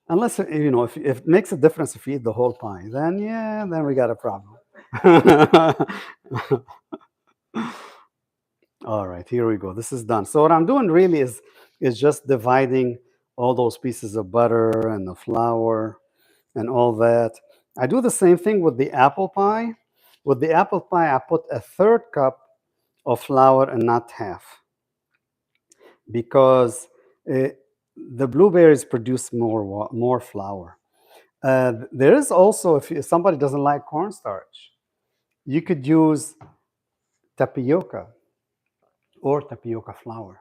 Unless if it makes a difference if you eat the whole pie, then we got a problem. All right, here we go. This is done. So what I'm doing really is just dividing all those pieces of butter and the flour and all that. I do the same thing with the apple pie. With the apple pie, I put a third cup of flour and not half because the blueberries produce more flour. There is also, if somebody doesn't like cornstarch, you could use tapioca or tapioca flour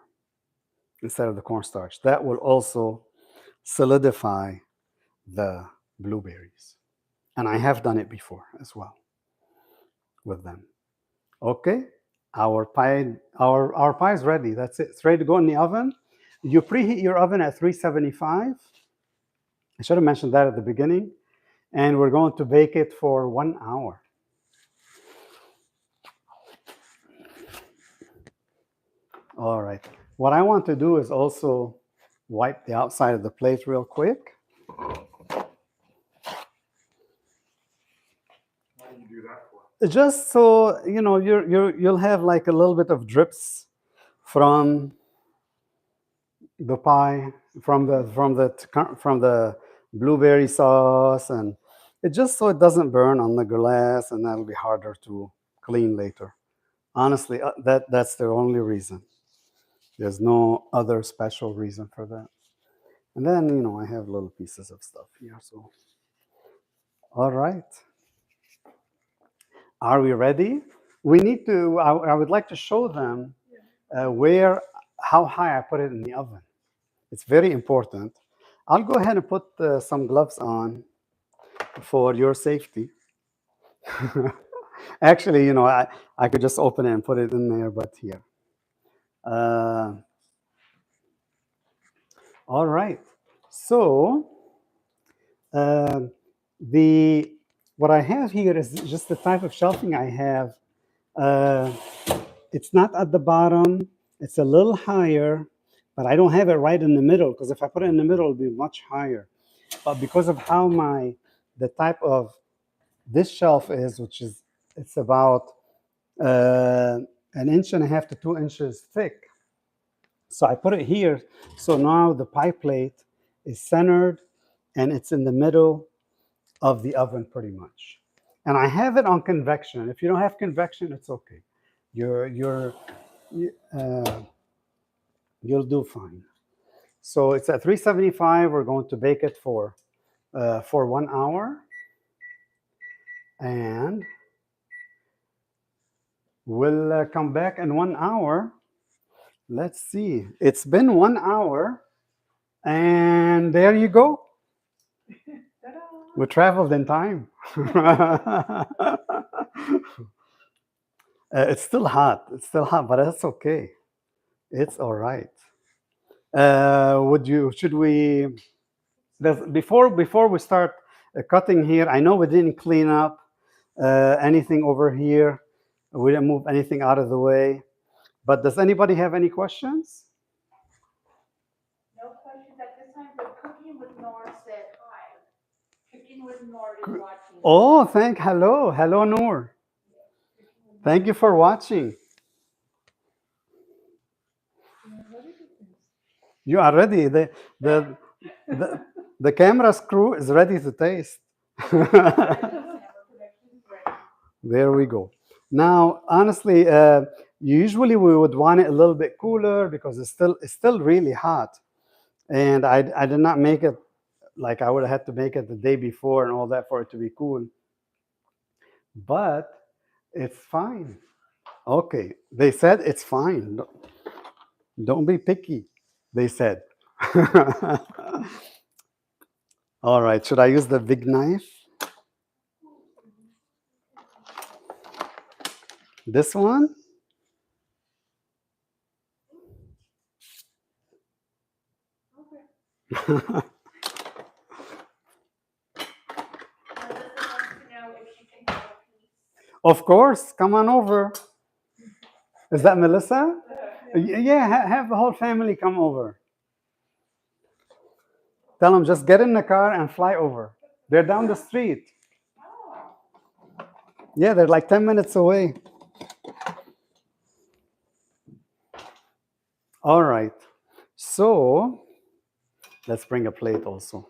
instead of the cornstarch. That will also solidify the blueberries. And I have done it before as well with them. Okay, our pie is ready. That's it. It's ready to go in the oven. You preheat your oven at 375. I should have mentioned that at the beginning. And we're going to bake it for 1 hour. All right. What I want to do is also wipe the outside of the plate real quick. Why do you do that for? Just so you'll have like a little bit of drips from the pie, from the blueberry sauce, and it just so it doesn't burn on the glass, and that'll be harder to clean later. Honestly, that's the only reason. There's no other special reason for that. And then I have little pieces of stuff here. So, all right, are we ready? We need to. I would like to show them how high I put it in the oven. It's very important. I'll go ahead and put some gloves on for your safety. Actually, I could just open it and put it in there, but here. All right. So um, the what I have here is just the type of shelving I have. Uh, it's not at the bottom. It's a little higher, but I don't have it right in the middle because if I put it in the middle, it'll be much higher. But because of how the type of this shelf is, it's about 1.5 to 2 inches thick. So I put it here. So now the pie plate is centered and it's in the middle of the oven pretty much. And I have it on convection. If you don't have convection, it's okay. You're uh, you'll do fine. So it's at 375. We're going to bake it for 1 hour, and we'll come back in 1 hour. Let's see. It's been 1 hour, and there you go. Ta-da! We traveled in time. It's still hot. It's still hot, but that's okay. It's all right. Would you? Should we? Before we start cutting here, I know we didn't clean up anything over here. We didn't move anything out of the way. But does anybody have any questions? No questions at this time, but Cooking with Nor said hi. Cooking with Nor is watching. Oh, hello, Noor. Thank you for watching. You are ready. The, the camera's crew is ready to taste. There we go. Now, honestly, usually we would want it a little bit cooler because it's still really hot, and I did not make it like I would have had to make it the day before and all that for it to be cool. But it's fine. Okay, they said it's fine. Don't be picky. They said. All right. Should I use the big knife? This one? Melissa wants to know if she can have a piece. Of course. Come on over. Is that Melissa? Yeah, have the whole family come over. Tell them just get in the car and fly over. They're down the street. Oh, Yeah, they're like 10 minutes away. All right. So let's bring a plate also.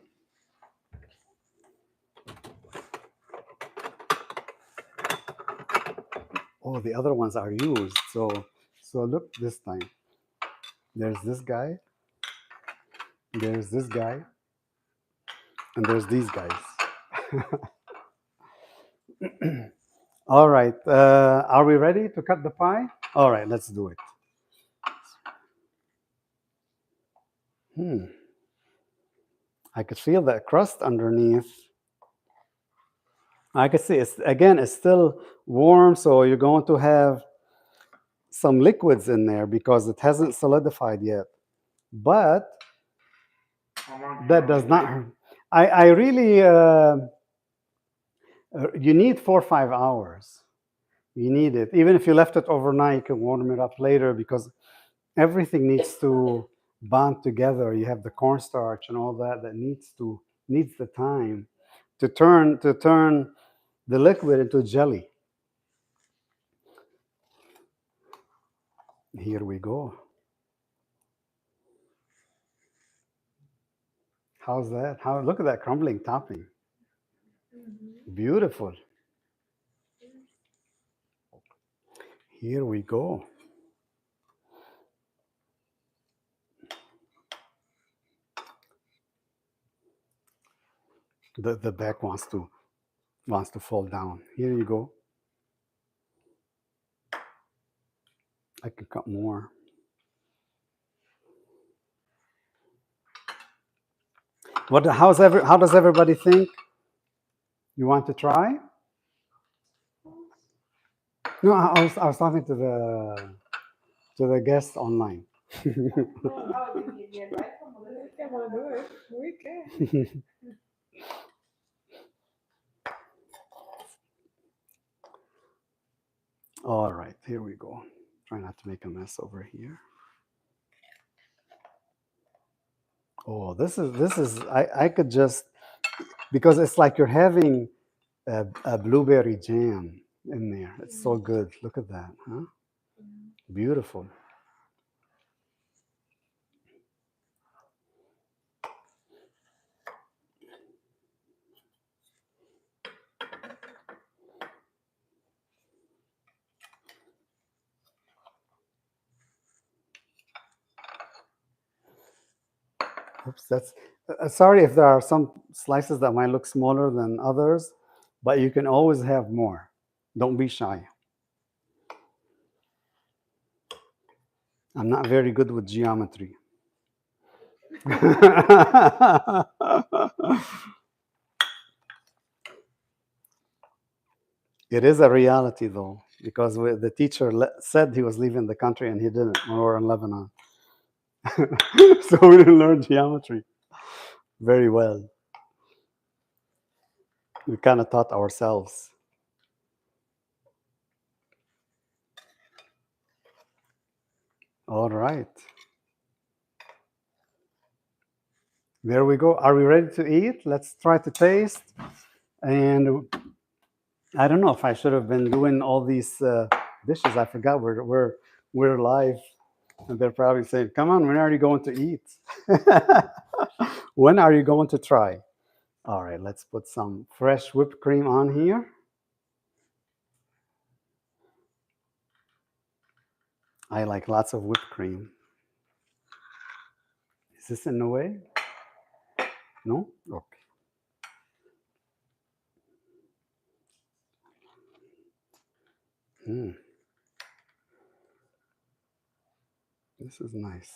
Oh, the other ones are used. So look this time. There's this guy. There's this guy. And there's these guys. All right. Are we ready to cut the pie? All right, let's do it. I could feel that crust underneath. I can see it's still warm, so you're going to have some liquids in there because it hasn't solidified yet. But How long do you that does want not to bake? hurt. I really, you need 4 or 5 hours. You need it. Even if you left it overnight, you can warm it up later because everything needs to bond together. You have the cornstarch and all that needs the time to turn the liquid into jelly. Here we go. How's that? How look at that crumbling topping. Beautiful. Here we go. The back wants to fall down. Here you go. I can cut more. How does everybody think? You want to try? No, I was talking to the guests online. oh, the advice from Melissa. If they want to do it, we can. All right, here we go. Try not to make a mess over here. Oh, this is I could just because it's like you're having a blueberry jam in there. It's so good. Look at that, huh? Beautiful. Oops, that's sorry if there are some slices that might look smaller than others, but you can always have more. Don't be shy. I'm not very good with geometry. It is a reality though, because the teacher said he was leaving the country and he didn't when we were in Lebanon. So we didn't learn geometry very well. We kind of taught ourselves. All right. There we go. Are we ready to eat? Let's try to taste. And I don't know if I should have been doing all these dishes. I forgot we're live, and they're probably saying, "Come on, when are you going to eat? When are you going to try?" All right, let's put some fresh whipped cream on here. I like lots of whipped cream. Is this in the way? No? Okay. Mm, this is nice.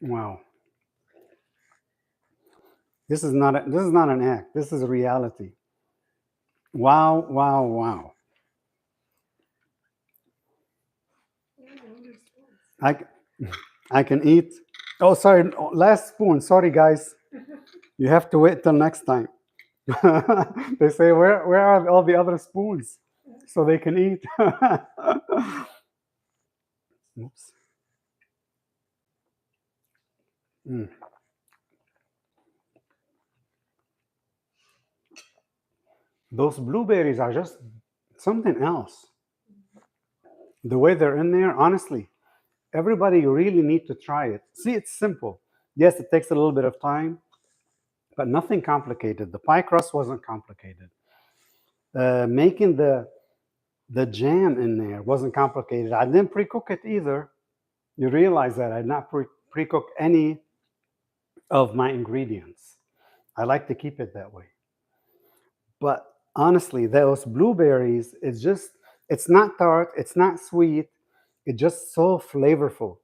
Wow. This is not an act. This is reality. Wow, wow, wow. I, I can eat. Oh, sorry. Last spoon. Sorry, guys. You have to wait till next time. They say, where are all the other spoons so they can eat? Oops. Mm. Those blueberries are just something else. The way they're in there, honestly, everybody really need to try it. See, it's simple. Yes, it takes a little bit of time, but nothing complicated. The pie crust wasn't complicated. Making the jam in there wasn't complicated. I didn't pre-cook it either. You realize that I did not pre-cook any of my ingredients. I like to keep it that way. But honestly, those blueberries, it's not tart, it's not sweet, it's just so flavorful.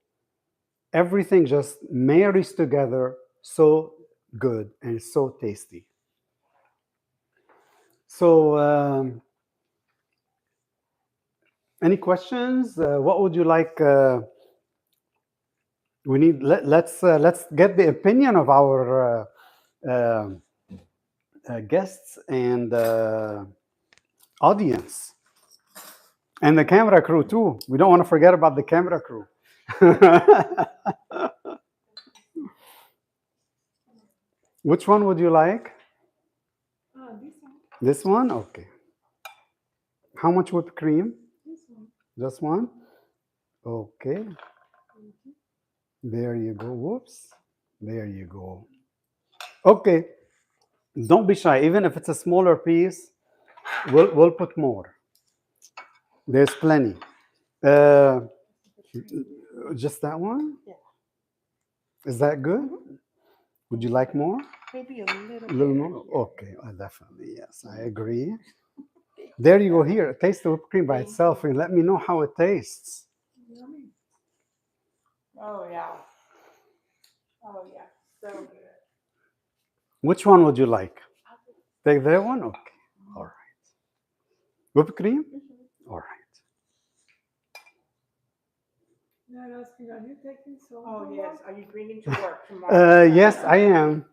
Everything just marries together so good and so tasty. So, any questions? What would you like? We need let's get the opinion of our guests and audience and the camera crew too. We don't want to forget about the camera crew. Which one would you like? This one. This one? Okay. How much whipped cream? This one. Just one? Okay. Mm-hmm. There you go. Whoops. There you go. Okay. Don't be shy. Even if it's a smaller piece, we'll put more. There's plenty. Just that one? Yeah. Is that good? Would you like more? Maybe a little. A little more? Okay, definitely. Yes, I agree. There you go. Here, taste the whipped cream by itself and let me know how it tastes. Yummy. Oh, yeah. Oh, yeah. So good. Which one would you like? Take that one? Okay. All right. Whipped cream? All right. Not asking, are you taking so Oh, long? yes. Are you bringing to work tomorrow? Yes, I am.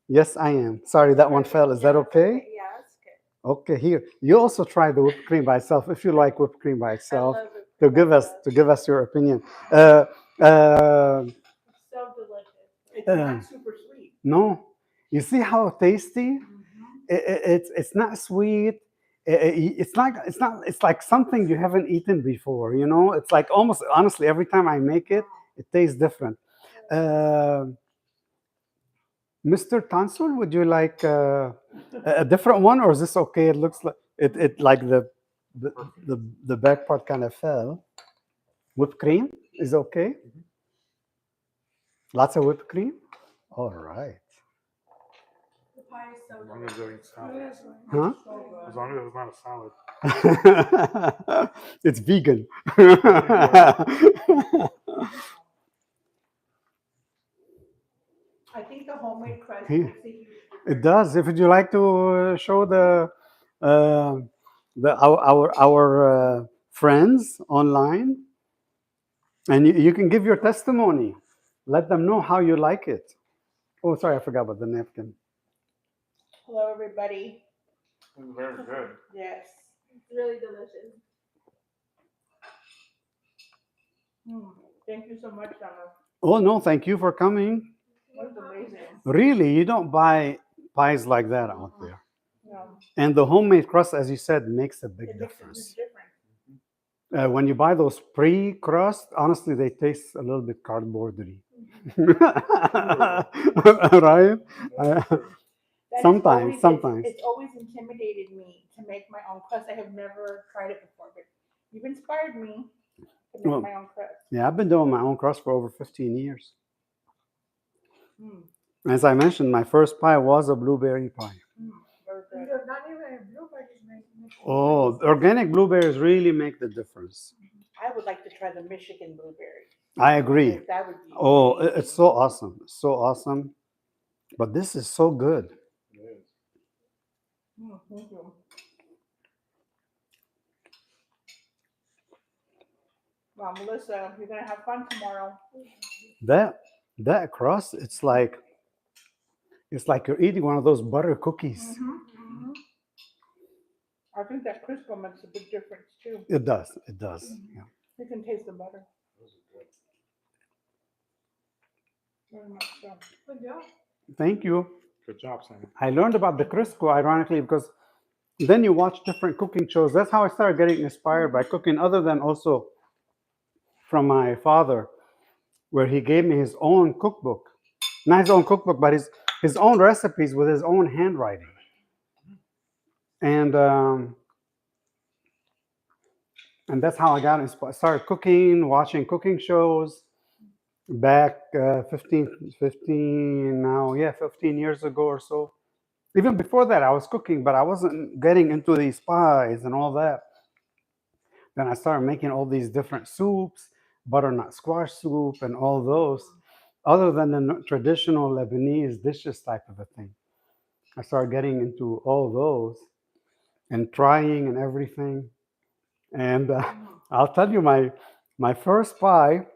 Yes, I am. Sorry, that one fell. Is that okay? Yeah, that's good. Okay, here. You also try the whipped cream by itself if you like whipped cream by itself. I love it. To give us your opinion. So delicious. It's not super sweet. No, you see how tasty? It's not sweet. It's like something you haven't eaten before. You know, it's like almost honestly every time I make it, it tastes different. Mr. Tansul, would you like a different one, or is this okay? It looks like it like the the, Perfect. the back part kind of fell. Whipped cream is okay. Lots of whipped cream. All right. The pie is so As long as they eat Oh, salad. yes, right. Huh? So good. As long as it's not a salad. It's vegan. I think the homemade crust Here. makes a huge It difference. does. If you like to show uh, our friends online, and you can give your testimony. Let them know how you like it. Oh, sorry, I forgot about the napkin. Hello, everybody. It's very good. Yes. It's really delicious. Thank you so much, Donna. Oh no, thank you for coming. That's amazing. Really, you don't buy pies like that out there. Yeah. And the homemade crust, as you said, makes a big It makes a huge difference. difference. When you buy those pre-crust, honestly, they taste a little bit cardboardy. Right? That's true. That is Sometimes, always, sometimes. It's always intimidated me to make my own crust. I have never tried it before, but you've inspired me to make Well, my own crust. Yeah, I've been doing my own crust for over 15 years. Mm, As I mentioned, my first pie was a blueberry pie. very And good. you're not even a blueberries make Oh, organic blueberries really make the difference. I would like to try the Michigan blueberry. I agree. That would be Oh, amazing. it's so awesome. It's so awesome. But this is so good. It is. Thank you. Well, Melissa, you're gonna have fun tomorrow. That crust, it's like you're eating one of those butter cookies. I think that Crisco makes a big difference too. It does. It does. Yeah. You can taste the butter. Those are good. Very much so. Good job. Thank you. Good job, Simon. I learned about the Crisco ironically because then you watch different cooking shows. That's how I started getting inspired by cooking, other than also from my father, where he gave me his own cookbook. Not his own cookbook, but his own recipes with his own handwriting. And that's how I got inspired. Started cooking, watching cooking shows back 15 now, yeah, 15 years ago or so. Even before that, I was cooking, but I wasn't getting into these pies and all that. Then I started making all these different soups, butternut squash soup, and all those, other than the traditional Lebanese dishes type of a thing. I started getting into all those and trying and everything. And I'll tell you, my first pie,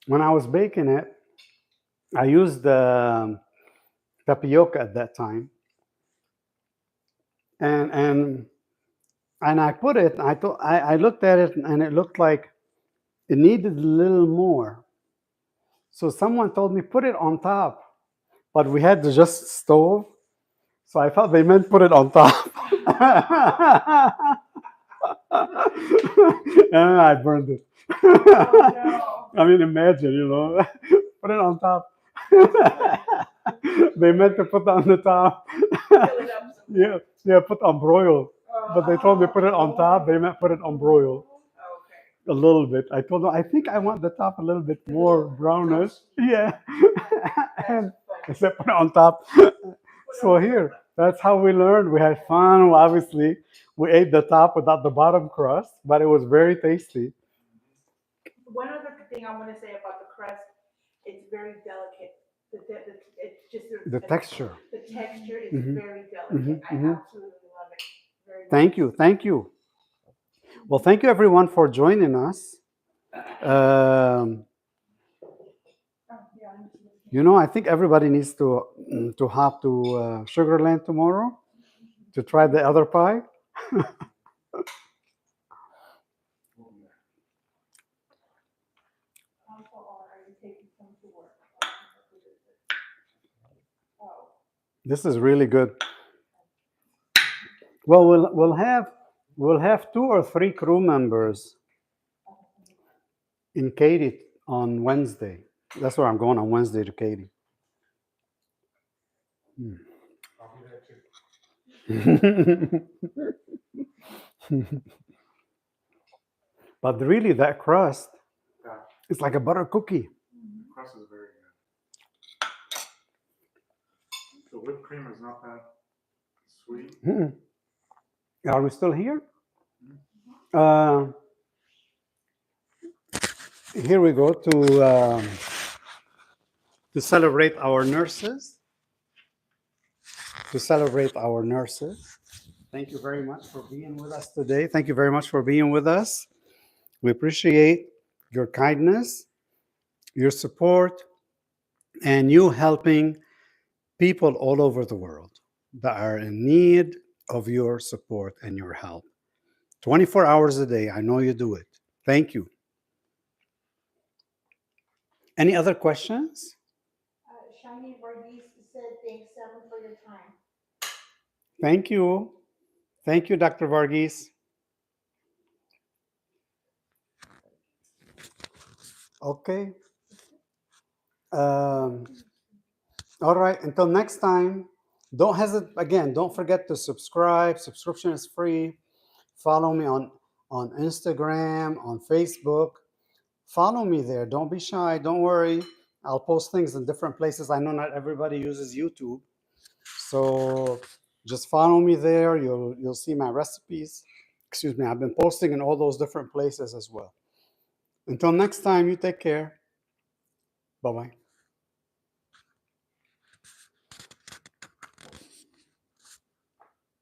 when I was baking it, I used tapioca at that time, and I put it. I looked at it, and it looked like it needed a little more. So someone told me put it on top, but we had the just stove, so I thought they meant put it on top. And I burned it. Oh, I mean, imagine, put it on top. They meant to put it on the top. Fill it up some more. Yeah, put on broil. But they told me put it on top. They meant put it on broil Okay. a little bit. I told them I think I want the top a little bit more brownish. Yeah, and I said put it on top. So here, that's how we learned. We had fun. Well, obviously, we ate the top without the bottom crust, but it was very tasty. One other thing I want to say about the crust, it's very delicate. It's just The texture. the texture is Mhm. very delicate. I Mhm. absolutely love it. Very Thank you. Thank you. Well, thank you everyone for joining us. Um, I think everybody needs to hop to Sugarland tomorrow to try the other pie. This is really good. Well, we'll have 2 or 3 crew members in Katy on Wednesday. That's where I'm going on Wednesday to Katy. I'll be there too. But really, that crust Yeah, is like a butter cookie. crust is very good. The whipped cream is not that sweet. Mm-mm. Are we still here? Mhm. Uh, Here we go to celebrate our nurses. To celebrate our nurses. Thank you very much for being with us today. Thank you very much for being with us. We appreciate your kindness, your support, and you helping people all over the world that are in need of your support and your help. 24 hours a day. I know you do it. Thank you. Any other questions? Shiny Varghese said, thanks, Sam, for your time. Thank you. Thank you, Dr. Varghese. Okay. Um, all right. Until next time, don't hesitate. Again, don't forget to subscribe. Subscription is free. Follow me on Instagram, on Facebook. Follow me there. Don't be shy. Don't worry. I'll post things in different places. I know not everybody uses YouTube, so just follow me there. You'll see my recipes. Excuse me. I've been posting in all those different places as well. Until next time, you take care. Bye bye.